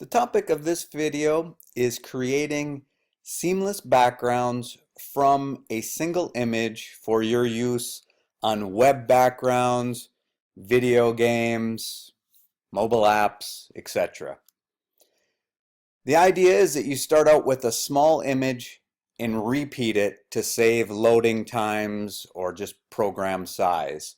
The topic of this video is creating seamless backgrounds from a single image for your use on web backgrounds, video games, mobile apps, etc. The idea is that you start out with a small image and repeat it to save loading times or just program size.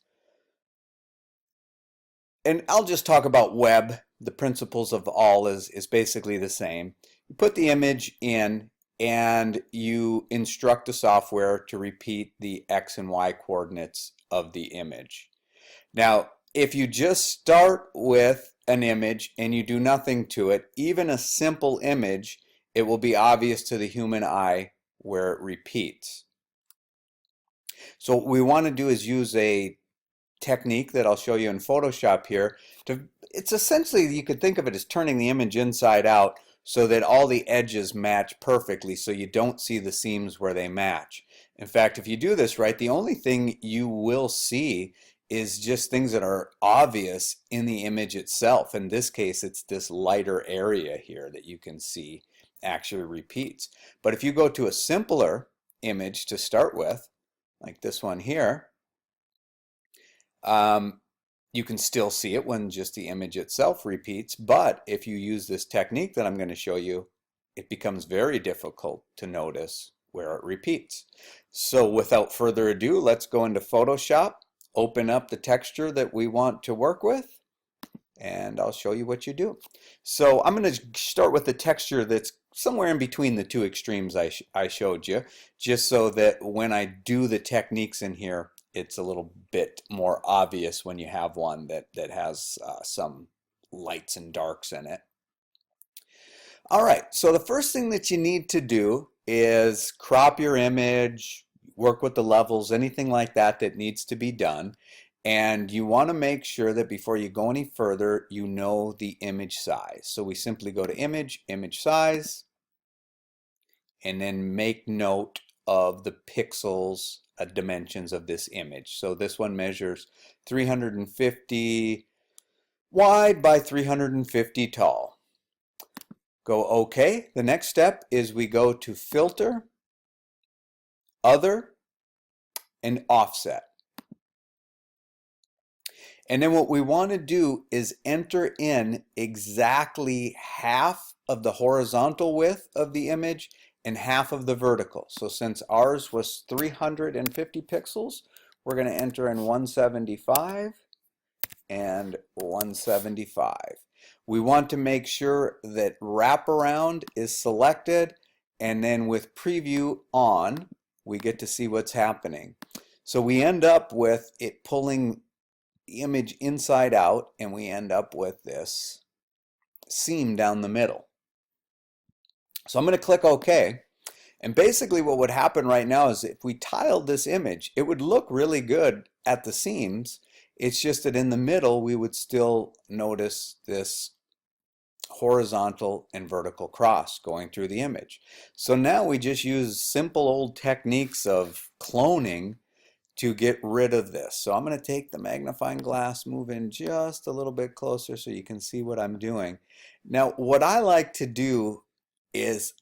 And I'll just talk about web. The principles of all is basically the same. You put the image in and you instruct the software to repeat the X and Y coordinates of the image. Now, if you just start with an image and you do nothing to it, even a simple image, it will be obvious to the human eye where it repeats. So what we want to do is use a technique that I'll show you in Photoshop here. It's essentially, you could think of it as turning the image inside out so that all the edges match perfectly so you don't see the seams where they match. In fact, if you do this right, the only thing you will see is just things that are obvious in the image itself. In this case, it's this lighter area here that you can see actually repeats. But if you go to a simpler image to start with, like this one here, you can still see it when just the image itself repeats, but if you use this technique that I'm going to show you, it becomes very difficult to notice where it repeats. So without further ado, let's go into Photoshop, open up the texture that we want to work with, and I'll show you what you do. So I'm going to start with the texture that's somewhere in between the two extremes I showed you, just so that when I do the techniques in here, it's a little bit more obvious when you have one that has some lights and darks in it. All right, so the first thing that you need to do is crop your image, work with the levels, anything like that that needs to be done. And you want to make sure that before you go any further, you know the image size. So we simply go to Image, Image Size, and then make note of the pixels dimensions of this image. So this one measures 350 wide by 350 tall. Go OK. The next step is we go to Filter, Other, and Offset. And then what we want to do is enter in exactly half of the horizontal width of the image and half of the vertical. So since ours was 350 pixels, we're going to enter in 175 and 175. We want to make sure that wraparound is selected, and then with preview on, we get to see what's happening. So we end up with it pulling the image inside out, and we end up with this seam down the middle. So I'm going to click OK. And basically what would happen right now is if we tiled this image, it would look really good at the seams. It's just that in the middle, we would still notice this horizontal and vertical cross going through the image. So now we just use simple old techniques of cloning to get rid of this. So I'm going to take the magnifying glass, move in just a little bit closer so you can see what I'm doing. Now, what I like to do is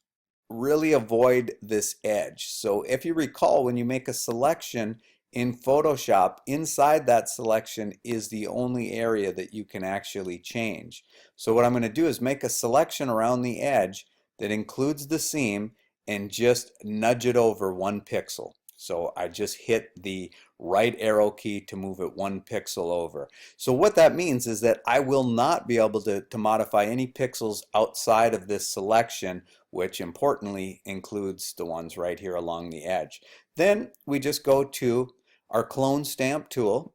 really avoid this edge. So if you recall, when you make a selection in Photoshop, inside that selection is the only area that you can actually change. So what I'm going to do is make a selection around the edge that includes the seam and just nudge it over 1 pixel. So I just hit the right arrow key to move it 1 pixel over. So what that means is that I will not be able to modify any pixels outside of this selection, which importantly includes the ones right here along the edge. Then we just go to our clone stamp tool,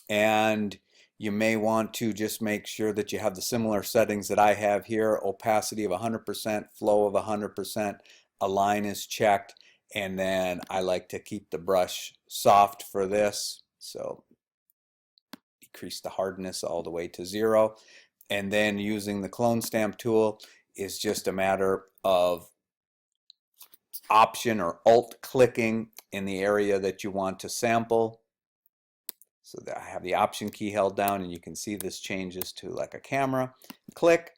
and you may want to just make sure that you have the similar settings that I have here: opacity of 100%, flow of 100%, align is checked, and then I like to keep the brush soft for this, so decrease the hardness all the way to 0. And then using the clone stamp tool is just a matter of Option or Alt clicking in the area that you want to sample. So that I have the Option key held down, and you can see this changes to like a camera. Click,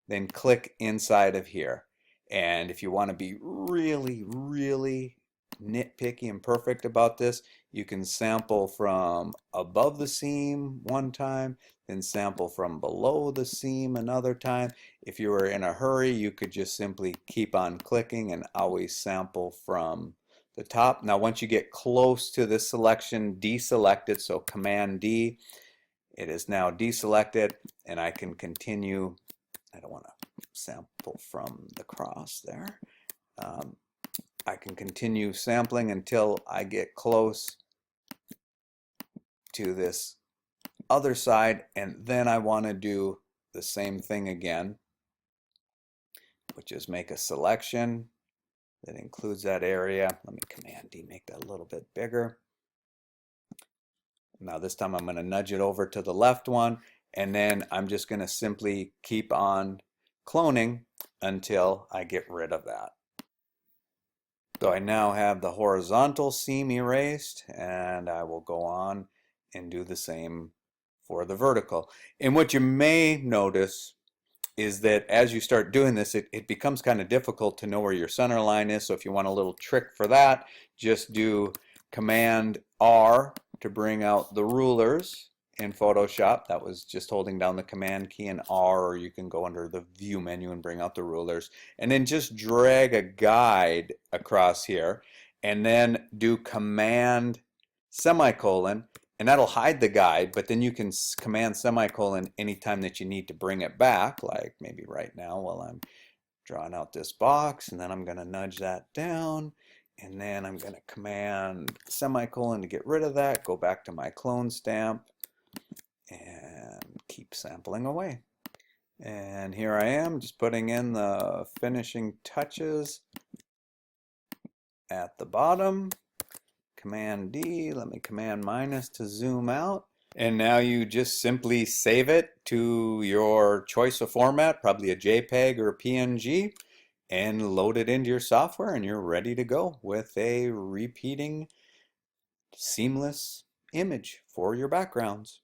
then click inside of here. And if you want to be really, really nitpicky and perfect about this, you can sample from above the seam one time, then sample from below the seam another time. If you were in a hurry, you could just simply keep on clicking and always sample from the top. Now once you get close to this selection, deselect it, so Command D. It is now deselected, and I can continue. I don't want to sample from the cross there. I can continue sampling until I get close to this other side, and then I want to do the same thing again, which is make a selection that includes that area. Let me Command D, make that a little bit bigger. Now this time I'm going to nudge it over to the left one, and then I'm just going to simply keep on cloning until I get rid of that. So I now have the horizontal seam erased, and I will go on and do the same for the vertical. And what you may notice is that as you start doing this, it becomes kind of difficult to know where your center line is. So if you want a little trick for that, just do Command R to bring out the rulers in Photoshop. That was just holding down the Command key and R, or you can go under the View menu and bring out the rulers. And then just drag a guide across here, and then do Command semicolon, and that'll hide the guide, but then you can Command semicolon anytime that you need to bring it back, like maybe right now while I'm drawing out this box, and then I'm going to nudge that down, and then I'm going to Command semicolon to get rid of that, go back to my clone stamp, and keep sampling away. And here I am just putting in the finishing touches at the bottom. Command D, let me Command minus to zoom out. And now you just simply save it to your choice of format, probably a JPEG or a PNG, and load it into your software, and you're ready to go with a repeating, seamless image for your backgrounds.